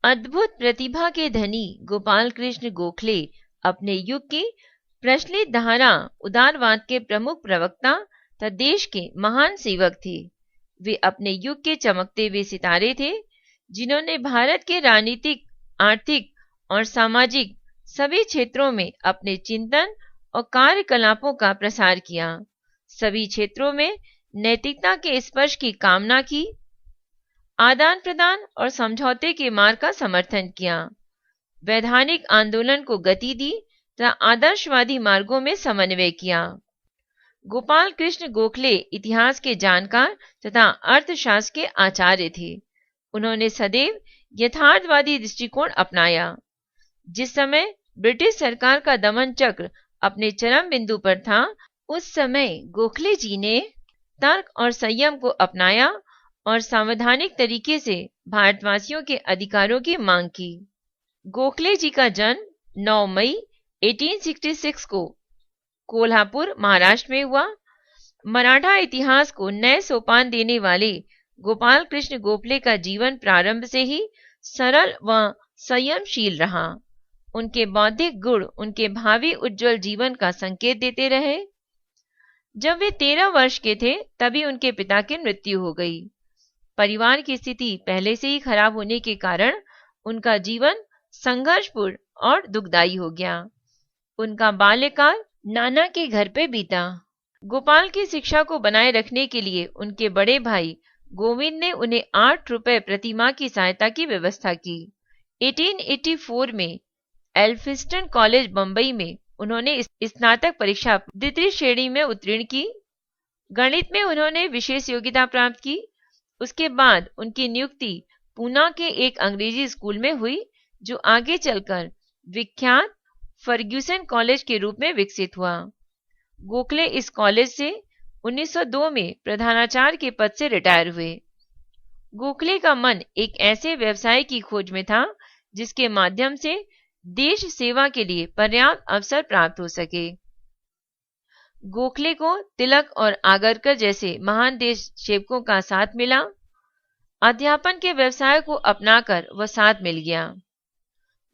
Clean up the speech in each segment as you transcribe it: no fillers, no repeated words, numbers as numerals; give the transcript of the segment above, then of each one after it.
अद्भुत प्रतिभा के धनी गोपाल कृष्ण गोखले अपने युग की प्रचलित धारा उदारवाद के प्रमुख प्रवक्ता तथा देश के महान सेवक थे। वे अपने युग के चमकते हुए सितारे थे, जिन्होंने भारत के राजनीतिक, आर्थिक और सामाजिक सभी क्षेत्रों में अपने चिंतन और कार्यकलापों का प्रसार किया। सभी क्षेत्रों में नैतिकता के स्पर्श की कामना की, आदान प्रदान और समझौते के मार्ग का समर्थन किया, वैधानिक आंदोलन को गति दी तथा आदर्शवादी मार्गों में समन्वय किया। गोपाल कृष्ण गोखले इतिहास के जानकार तथा अर्थशास्त्र के आचार्य थे। उन्होंने सदैव यथार्थवादी दृष्टिकोण अपनाया। जिस समय ब्रिटिश सरकार का दमन चक्र अपने चरम बिंदु पर था, उस समय गोखले जी ने तर्क और संयम को अपनाया और संवैधानिक तरीके से भारतवासियों के अधिकारों की मांग की। गोखले जी का जन्म 9 मई 1866 को कोल्हापुर, महाराष्ट्र में हुआ। मराठा इतिहास को नए सोपान देने वाले गोपाल कृष्ण गोखले का जीवन प्रारंभ से ही सरल व संयमशील रहा। उनके बौद्धिक गुण उनके भावी उज्जवल जीवन का संकेत देते रहे। जब वे 13 वर्ष के थे, तभी उनके पिता की मृत्यु हो गई। परिवार की स्थिति पहले से ही खराब होने के कारण उनका जीवन संघर्षपूर्ण और दुखदायी हो गया। उनका बाल्यकाल नाना के घर पे बीता। गोपाल की शिक्षा को बनाए रखने के लिए उनके बड़े भाई गोविंद ने उन्हें 8 रुपए प्रति माह की सहायता की व्यवस्था की। 1884 में एल्फिंस्टन कॉलेज बंबई में उन्होंने स्नातक परीक्षा द्वितीय श्रेणी में उत्तीर्ण की। गणित में उन्होंने विशेष योग्यता प्राप्त की। उसके बाद उनकी नियुक्ति पूना के एक अंग्रेजी स्कूल में हुई, जो आगे चलकर विख्यात फर्ग्यूसन कॉलेज के रूप में विकसित हुआ। गोखले इस कॉलेज से 1902 में प्रधानाचार्य के पद से रिटायर हुए। गोखले का मन एक ऐसे व्यवसाय की खोज में था जिसके माध्यम से देश सेवा के लिए पर्याप्त अवसर प्राप्त हो सके। गोखले को तिलक और आगरकर जैसे महान देश सेवकों का साथ मिला। अध्यापन के व्यवसाय को अपनाकर वह साथ मिल गया।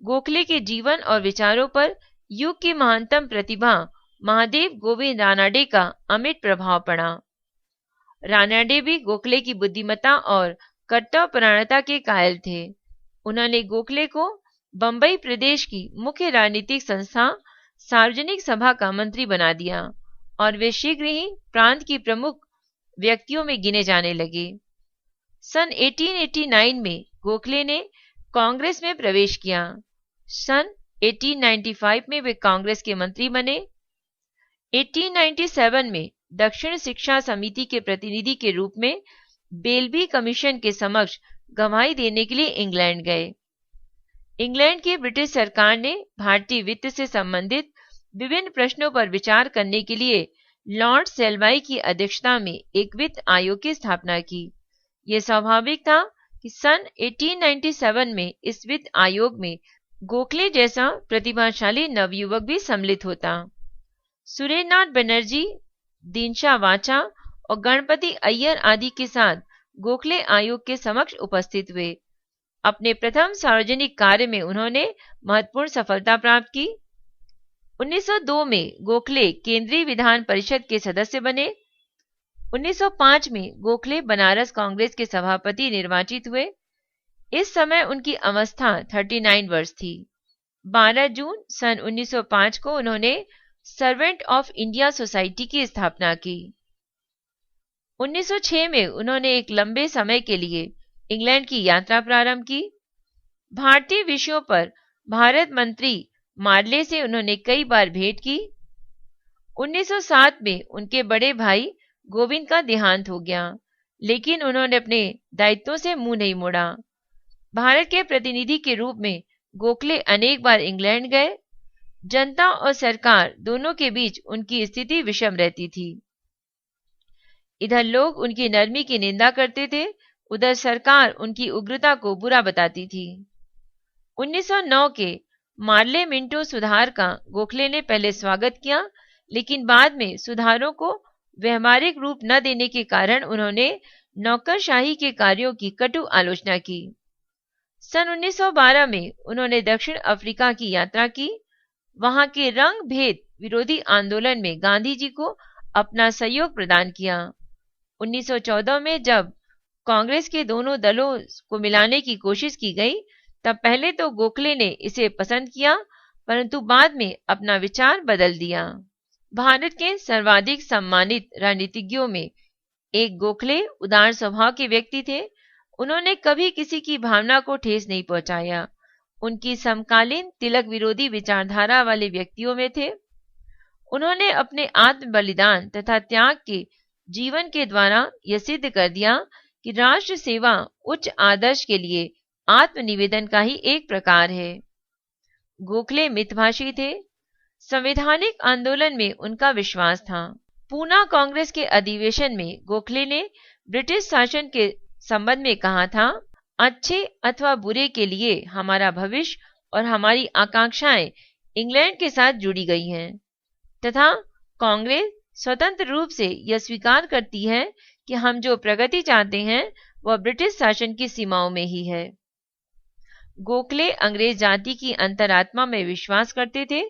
गोखले के जीवन और विचारों पर युग की महानतम प्रतिभा महादेव गोविंद रानाडे का अमिट प्रभाव पड़ा। रानाडे भी गोखले की बुद्धिमत्ता और कर्तव्यपरायणता के कायल थे। उन्होंने गोखले को बंबई प्रदेश की मुख्य राजनीतिक संस्था सार्वजनिक सभा का मंत्री बना दिया और वे शीघ्र ही प्रांत की प्रमुख व्यक्तियों में गिने जाने लगे। सन 1889 में गोखले ने कांग्रेस में प्रवेश किया। सन 1895 में वे कांग्रेस के मंत्री बने। 1897 में दक्षिण शिक्षा समिति के प्रतिनिधि के रूप में बेल्बी कमीशन के समक्ष गवाही देने के लिए इंग्लैंड गए। इंग्लैंड की ब्रिटिश सरकार ने भारतीय वित्त से संबंधित विभिन्न प्रश्नों पर विचार करने के लिए लॉर्ड सेल्वाई की अध्यक्षता में एक वित्त आयोग की स्थापना की। यह स्वाभाविक था कि सन 1897 में इस वित्त आयोग में गोखले जैसा प्रतिभाशाली नवयुवक भी सम्मिलित होता। सुरेंद्रनाथ बनर्जी, दीनशा वाचा और गणपति अय्यर आदि के साथ गोखले आयोग के समक्ष उपस्थित हुए। अपने प्रथम सार्वजनिक कार्य में उन्होंने महत्वपूर्ण सफलता प्राप्त की। 1902 में गोखले केंद्रीय विधान परिषद के सदस्य बने। 1905 में गोखले बनारस कांग्रेस के सभापति निर्वाचित हुए। इस समय उनकी अवस्था 39 वर्ष थी। 12 जून सन 1905 को उन्होंने सर्वेंट ऑफ इंडिया सोसाइटी की स्थापना की। 1906 में उन्होंने एक लंबे समय के लिए इंग्लैंड की यात्रा प्रारंभ की। भारतीय विषयों पर भारत मंत्री मार्ले से उन्होंने कई बार भेंट की। 1907 में उनके बड़े भाई गोविंद का देहांत हो गया, लेकिन उन्होंने अपने दायित्वों से मुंह नहीं मोड़ा। भारत के प्रतिनिधि के रूप में गोखले अनेक बार इंग्लैंड गए। जनता और सरकार दोनों के बीच उनकी स्थिति विषम रहती थी। इधर लोग उनकी नरमी की निंदा करते थे, उधर सरकार उनकी उग्रता को बुरा बताती थी। 1909 के मार्ले मिंटो सुधार का गोखले ने पहले स्वागत किया, लेकिन बाद में सुधारों को व्यवहारिक रूप न देने के कारण उन्होंने नौकरशाही के कार्यों की कटु आलोचना की। सन 1912 में उन्होंने दक्षिण अफ्रीका की यात्रा की। वहां के रंग भेद विरोधी आंदोलन में गांधी जी को अपना सहयोग प्रदान किया। 1914 में जब कांग्रेस के दोनों दलों को मिलाने की कोशिश की गई, तब पहले तो गोखले ने इसे पसंद किया, परंतु बाद में अपना विचार बदल दिया। भारत के सर्वाधिक सम्मानित राजनीतिज्ञों में एक गोखले उदार स्वभाव के व्यक्ति थे। उन्होंने कभी किसी की भावना को ठेस नहीं पहुंचाया। उनकी समकालीन तिलक विरोधी विचारधारा वाले व्यक्तियों में थे। उन्होंने अपने आत्म बलिदान तथा त्याग के जीवन के द्वारा यह सिद्ध कर दिया कि राष्ट्र सेवा उच्च आदर्श के लिए आत्मनिवेदन का ही एक प्रकार है। गोखले मितभाषी थे। संवैधानिक आंदोलन में उनका विश्वास था। पूना कांग्रेस के अधिवेशन में गोखले ने ब्रिटिश शासन के संबंध में कहा था, अच्छे अथवा बुरे के लिए हमारा भविष्य और हमारी आकांक्षाएं इंग्लैंड के साथ जुड़ी गई हैं तथा कांग्रेस स्वतंत्र रूप से यह स्वीकार करती है कि हम जो प्रगति चाहते हैं वह ब्रिटिश शासन की सीमाओं में ही है। गोखले अंग्रेज जाति की अंतरात्मा में विश्वास करते थे।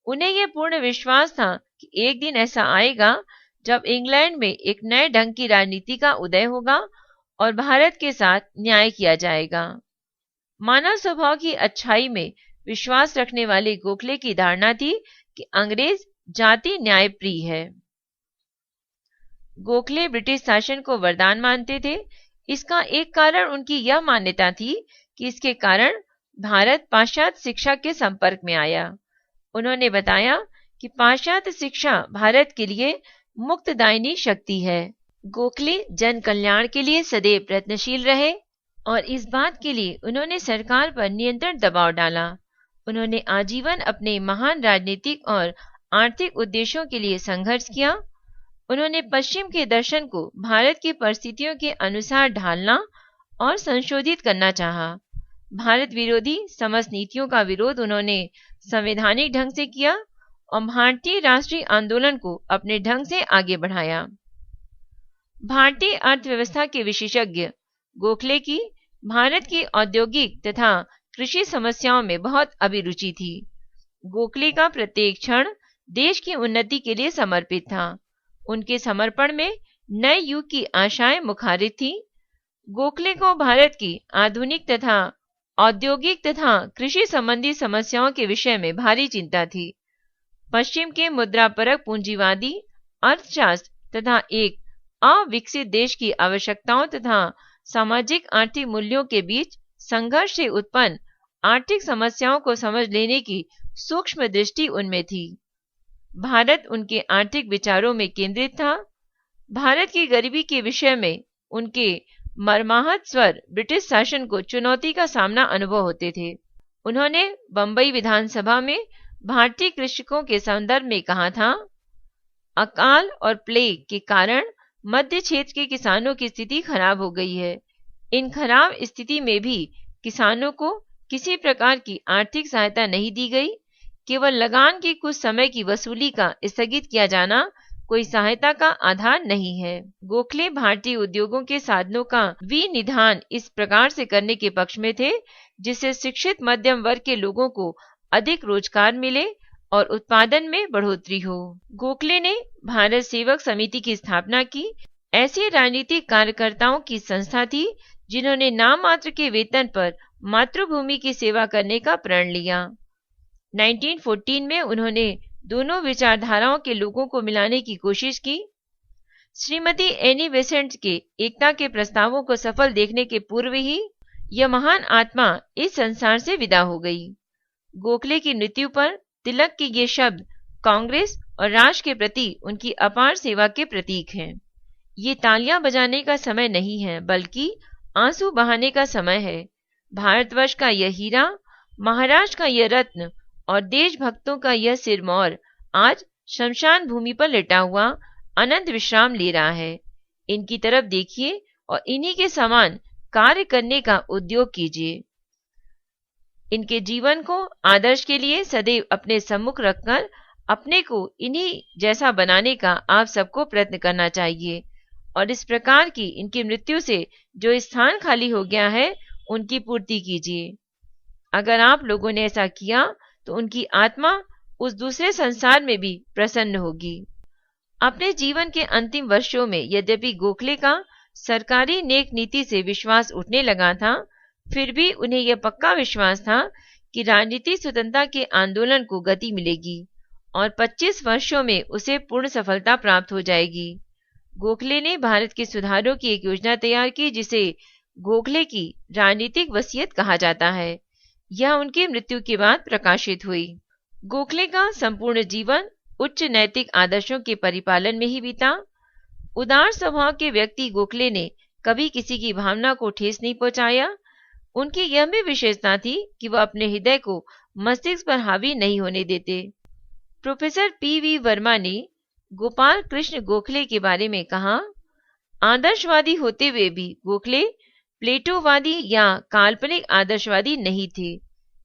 उन्हें यह पूर्ण विश्वास था कि एक दिन ऐसा आएगा जब इंग्लैंड में एक नए ढंग की राजनीति का उदय होगा और भारत के साथ न्याय किया जाएगा। मानव स्वभाव की अच्छाई में विश्वास रखने वाले गोखले की धारणा थी कि अंग्रेज जाति न्याय प्रिय है। गोखले ब्रिटिश शासन को वरदान मानते थे। इसका एक कारण उनकी यह मान्यता थी कि इसके कारण भारत पाश्चात्य शिक्षा के संपर्क में आया। उन्होंने बताया कि पाश्चात्य शिक्षा भारत के लिए मुक्तदायिनी शक्ति है। गोखले जन कल्याण के लिए सदैव प्रयत्नशील रहे और इस बात के लिए उन्होंने सरकार पर नियंत्रण दबाव डाला। उन्होंने आजीवन अपने महान राजनीतिक और आर्थिक उद्देश्यों के लिए संघर्ष किया। उन्होंने पश्चिम के दर्शन को भारत की परिस्थितियों के अनुसार ढालना और संशोधित करना चाहा। भारत विरोधी समस्त नीतियों का विरोध उन्होंने संवैधानिक ढंग से किया और भारतीय राष्ट्रीय आंदोलन को अपने ढंग से आगे बढ़ाया। भारतीय अर्थव्यवस्था के विशेषज्ञ गोखले की भारत की औद्योगिक तथा कृषि समस्याओं में बहुत अभिरुचि थी। गोखले का प्रत्येक क्षण देश की उन्नति के लिए समर्पित था। उनके समर्पण में नए युग की आशाएं मुखारित थी। गोखले को भारत की आधुनिक तथा औद्योगिक तथा कृषि संबंधी समस्याओं के विषय में भारी चिंता थी। पश्चिम के मुद्रापरक पूंजीवादी अर्थशास्त्र तथा एक अविकसित देश की आवश्यकताओं तथा सामाजिक आर्थिक मूल्यों के बीच संघर्ष से उत्पन्न आर्थिक समस्याओं को समझ लेने की सूक्ष्म दृष्टि उनमें थी। भारत उनके आर्थिक विचारों में केंद्रित था। भारत की गरीबी के विषय में उनके मर्माहत स्वर ब्रिटिश शासन को चुनौती का सामना अनुभव होते थे। उन्होंने बंबई विधानसभा में भारतीय कृषकों के संदर्भ में कहा था, अकाल और प्लेग के कारण मध्य क्षेत्र के किसानों की स्थिति खराब हो गई है। इन खराब स्थिति में भी किसानों को किसी प्रकार की आर्थिक सहायता नहीं दी गई। केवल लगान की कुछ समय की वसूली का स्थगित किया जाना कोई सहायता का आधार नहीं है। गोखले भारतीय उद्योगों के साधनों का विनिधान इस प्रकार से करने के पक्ष में थे जिससे शिक्षित मध्यम वर्ग के लोगों को अधिक रोजगार मिले और उत्पादन में बढ़ोतरी हो। गोखले ने भारत सेवक समिति की स्थापना की। ऐसे राजनीतिक कार्यकर्ताओं की संस्था थी जिन्होंने नाम मात्र के वेतन पर मातृभूमि की सेवा करने का प्रण लिया। 1914 में उन्होंने दोनों विचारधाराओं के लोगों को मिलाने की कोशिश की। श्रीमती एनी बेसेंट के एकता के प्रस्तावों को सफल देखने के पूर्व ही यह महान आत्मा इस संसार से विदा हो गई। गोखले की मृत्यु पर तिलक के ये शब्द कांग्रेस और राष्ट्र के प्रति उनकी अपार सेवा के प्रतीक हैं। ये तालियां बजाने का समय नहीं है, बल्कि आंसू बहाने का समय है। भारतवर्ष का यह हीरा, महाराष्ट्र का यह रत्न और देशभक्तों का यह सिरमौर आज शमशान भूमि पर लेटा हुआ अनंत विश्राम ले रहा है। इनकी तरफ देखिए और इन्हीं के समान कार्य करने का उद्योग कीजिए। इनके जीवन को आदर्श के लिए सदैव अपने सम्मुख रखकर अपने को इन्हीं जैसा बनाने का आप सबको प्रयत्न करना चाहिए और इस प्रकार की इनकी मृत्यु से जो स्थान खाली हो गया है उनकी पूर्ति कीजिए। अगर आप लोगों ने ऐसा किया तो उनकी आत्मा उस दूसरे संसार में भी प्रसन्न होगी। अपने जीवन के अंतिम वर्षों में यद्यपि गोखले का सरकारी नेक नीति से विश्वास उठने लगा था, फिर भी उन्हें यह पक्का विश्वास था कि राजनीतिक स्वतंत्रता के आंदोलन को गति मिलेगी और 25 वर्षों में उसे पूर्ण सफलता प्राप्त हो जाएगी। गोखले ने भारत के सुधारों की एक योजना तैयार की जिसे गोखले की राजनीतिक वसीयत कहा जाता है। यह उनकी मृत्यु के बाद प्रकाशित हुई। गोखले का संपूर्ण जीवन उच्च नैतिक आदर्शों के परिपालन में ही बीता। उदार स्वभाव के व्यक्ति गोखले ने कभी किसी की भावना को ठेस नहीं पहुंचाया। उनकी यह भी विशेषता थी कि वह अपने हृदय को मस्तिष्क पर हावी नहीं होने देते। Professor PV. वर्मा ने गोपाल कृष्ण गोखले के बारे में कहा, आदर्शवादी होते हुए भी गोखले प्लेटोवादी या काल्पनिक आदर्शवादी नहीं थे।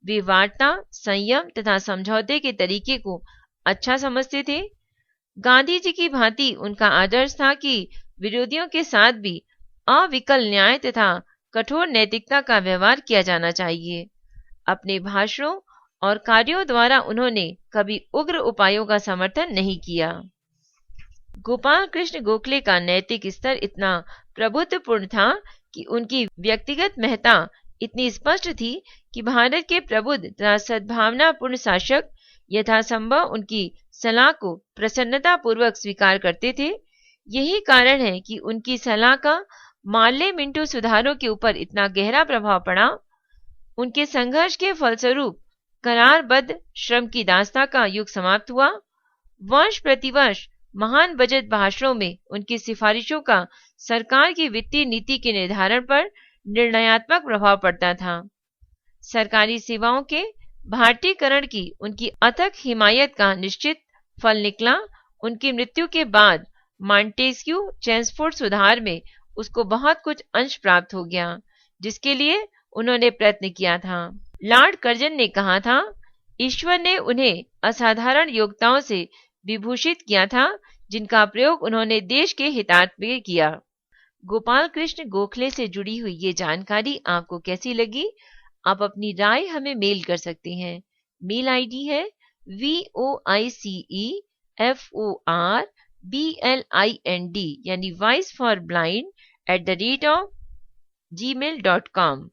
वे वार्ता, संयम तथा समझौते के तरीके को अच्छा समझते थे। गांधी जी की भांति उनका आदर्श था कि विरोधियों के साथ भी अविकल न्याय तथा कठोर नैतिकता का व्यवहार किया जाना चाहिए। अपने भाषणों और कार्यों द्वारा उन्होंने कभी उग्र उपायों का समर्थन नहीं किया। गोपाल कृष्ण गोखले का नैतिक स्तर इतना प्रभुत्वपूर्ण था कि उनकी व्यक्तिगत महत्ता इतनी स्पष्ट थी कि भारत के प्रबुद्ध तथा सद्भावनापूर्ण शासक यथासंभव उनकी सलाह को प्रसन्नता पूर्वक स्वीकार करते थे। यही कारण है कि उनकी सलाह का मार्ले मिंटो सुधारों के ऊपर इतना गहरा प्रभाव पड़ा। उनके संघर्ष के फलस्वरूप करारबद्ध श्रम की दास्ता का युग समाप्त हुआ। वर्ष प्रतिवर्ष महान बजट भाषणों में उनकी सिफारिशों का सरकार की वित्तीय नीति के निर्धारण पर निर्णयात्मक प्रभाव पड़ता था। सरकारी सेवाओं के भारतीयकरण की उनकी अथक हिमायत का निश्चित फल निकला। उनकी मृत्यु के बाद मॉन्टेस्क्यू चेम्सफोर्ड सुधार में उसको बहुत कुछ अंश प्राप्त हो गया, जिसके लिए उन्होंने प्रयत्न किया था। लॉर्ड कर्जन ने कहा था, ईश्वर ने उन्हें असाधारण योग्यताओं से विभूषित किया था, जिनका प्रयोग उन्होंने देश के हितार्थ में किया। गोपाल कृष्ण गोखले से जुड़ी हुई ये जानकारी आपको कैसी लगी? आप अपनी राय हमें मेल कर सकते हैं। मेल आईडी है voiceforblind यानी वॉइस फॉर ब्लाइंड @gmail.com।